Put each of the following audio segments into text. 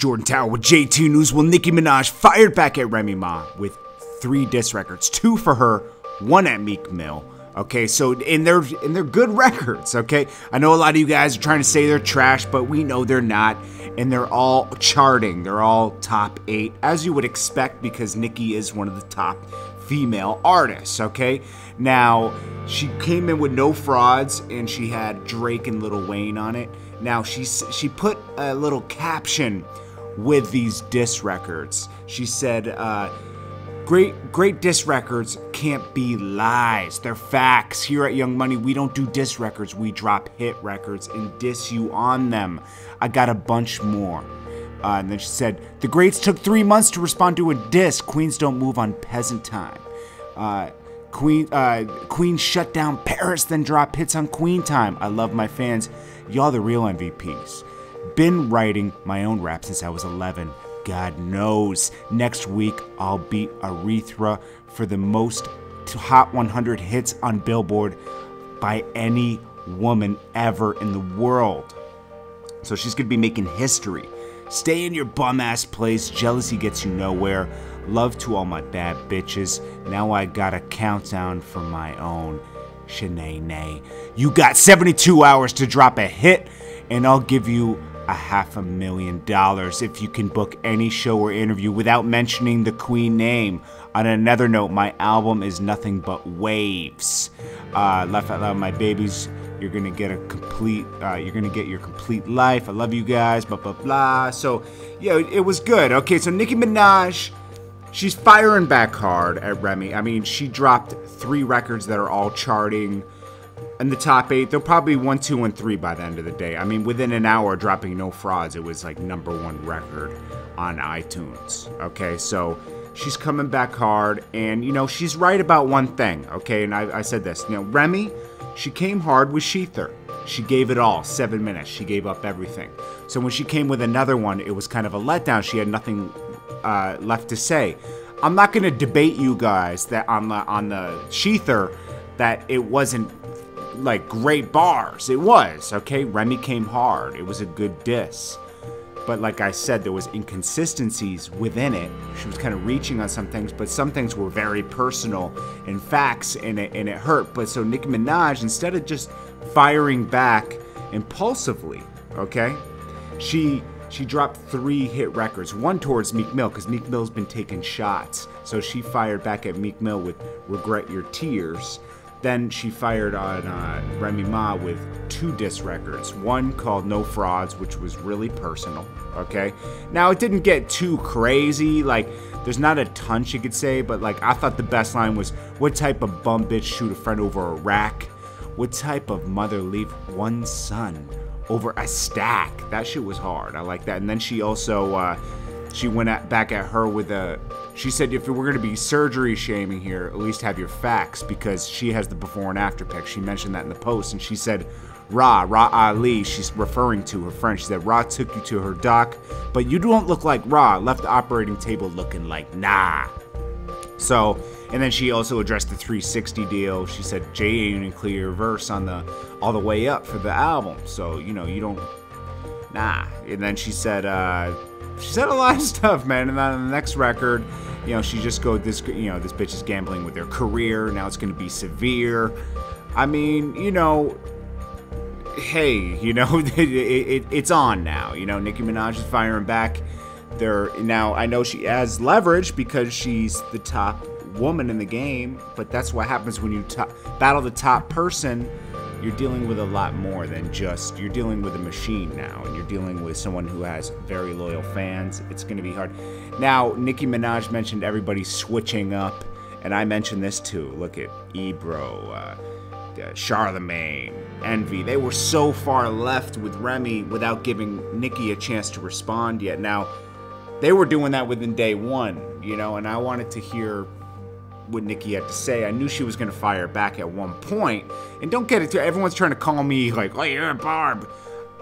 Jordan Tower with JT News. Well, Nicki Minaj fired back at Remy Ma with 3 diss records, 2 for her, 1 at Meek Mill. Okay, so and they're good records. Okay, I know a lot of you guys are trying to say they're trash, but we know they're not, and they're all charting. They're all top 8, as you would expect, because Nicki is one of the top female artists. Okay, now she came in with No Frauds, and she had Drake and Lil Wayne on it. Now she put a little caption with these diss records. She said, Great diss records can't be lies. They're facts. Here at Young Money, we don't do diss records. We drop hit records and diss you on them. I got a bunch more. And then she said, the greats took 3 months to respond to a diss. Queens don't move on peasant time. Queen shut down Paris, then drop hits on Queen time. I love my fans. Y'all the real MVPs. Been writing my own rap since I was 11. God knows. Next week, I'll beat Aretha for the most Hot 100 hits on Billboard by any woman ever in the world. So she's going to be making history. Stay in your bum-ass place. Jealousy gets you nowhere. Love to all my bad bitches. Now I got a countdown for my own. Shanae. You got 72 hours to drop a hit, and I'll give you $500,000 if you can book any show or interview without mentioning the Queen name. On another note, my album is nothing but waves. Laugh Out Loud, my babies. You're gonna get your complete life. I love you guys. Blah blah blah. So yeah, it was good. Okay, so Nicki Minaj, she's firing back hard at Remy. I mean, she dropped 3 records that are all charting in the top 8. They'll probably 1, 2, and 3 by the end of the day. I mean, within an hour dropping No Frauds, it was like #1 record on iTunes. Okay, so she's coming back hard, and you know, she's right about one thing. Okay, and I said this, you know, Remy, she came hard with Sheether. She gave it all, 7 minutes. She gave up everything. So when she came with another one, it was kind of a letdown. She had nothing left to say. I'm not gonna debate you guys that on the Sheether that it wasn't like great bars. It was, okay? Remy came hard. It was a good diss. But like I said, there was inconsistencies within it. She was kind of reaching on some things, but some things were very personal and facts, and it hurt. But so Nicki Minaj, instead of just firing back impulsively, okay, she dropped 3 hit records. 1 towards Meek Mill, because Meek Mill's been taking shots. So she fired back at Meek Mill with Regret Your Tears. Then she fired on Remy Ma with 2 diss records. 1 called No Frauds, which was really personal, okay? Now, it didn't get too crazy. Like, there's not a ton she could say, but, like, I thought the best line was, what type of bum bitch shoot a friend over a rack? What type of mother leave one son over a stack? That shit was hard. I like that. And then she also, she went back at her with she said, if we're going to be surgery shaming here, at least have your facts, because she has the before and after pic. She mentioned that in the post, and she said, Ra Ali, she's referring to her friend. She said, Ra took you to her doc, but you don't look like Ra. Left the operating table looking like nah. So, and then she also addressed the 360 deal. She said, Jay ain't in clear verse on the All the Way Up for the album. So, you know, you don't, nah. And then she said a lot of stuff, man. And then on the next record, you know, she just this bitch is gambling with their career. Now it's going to be severe. I mean, you know, hey, you know, it's on now. You know, Nicki Minaj is firing back. Now, I know she has leverage because she's the top woman in the game, but that's what happens when you battle the top person. You're dealing with a lot more than just, you're dealing with a machine now, and you're dealing with someone who has very loyal fans. It's going to be hard. Now, Nicki Minaj mentioned everybody switching up, and I mentioned this too. Look at Ebro, Charlemagne, Envy. They were so far left with Remy without giving Nicki a chance to respond yet. Now, they were doing that within day 1, you know, and I wanted to hear what Nicki had to say. I knew she was going to fire back at one point. And don't get it, everyone's trying to call me like, oh, you're a Barb.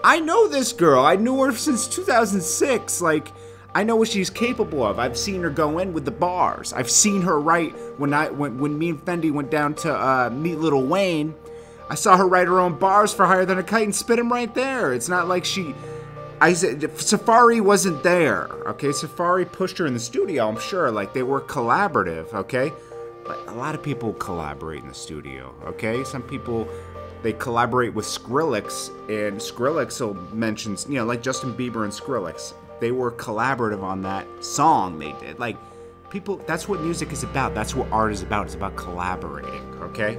I know this girl. I knew her since 2006. Like, I know what she's capable of. I've seen her go in with the bars. I've seen her write when me and Fendi went down to meet Lil Wayne. I saw her write her own bars for Higher Than a Kite and spit them right there. It's not like she I said Safari wasn't there, okay? Safari pushed her in the studio, I'm sure. Like, they were collaborative, okay? But a lot of people collaborate in the studio, okay? Some people, they collaborate with Skrillex, and Skrillex will mention, you know, like Justin Bieber and Skrillex. They were collaborative on that song they did. Like, people, that's what music is about. That's what art is about. It's about collaborating, okay?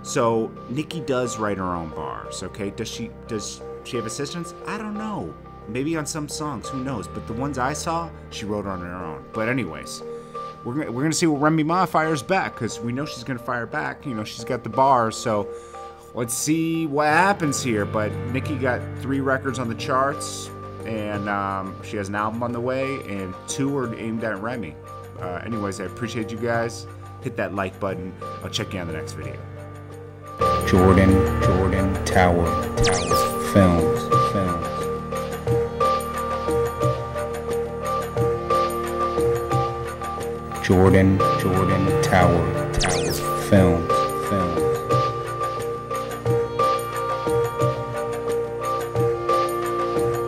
So, Nicki does write her own bars, okay? Does she have assistants? I don't know. Maybe on some songs, who knows? But the ones I saw, she wrote on her own. But anyways, we're gonna see what Remy Ma fires back, because we know she's gonna fire back. You know, she's got the bars, so let's see what happens here. But Nicki got 3 records on the charts, and she has an album on the way, and 2 are aimed at Remy. Anyways, I appreciate you guys. Hit that like button. I'll check you on the next video. Jordan Tower Films. Jordan Tower Films.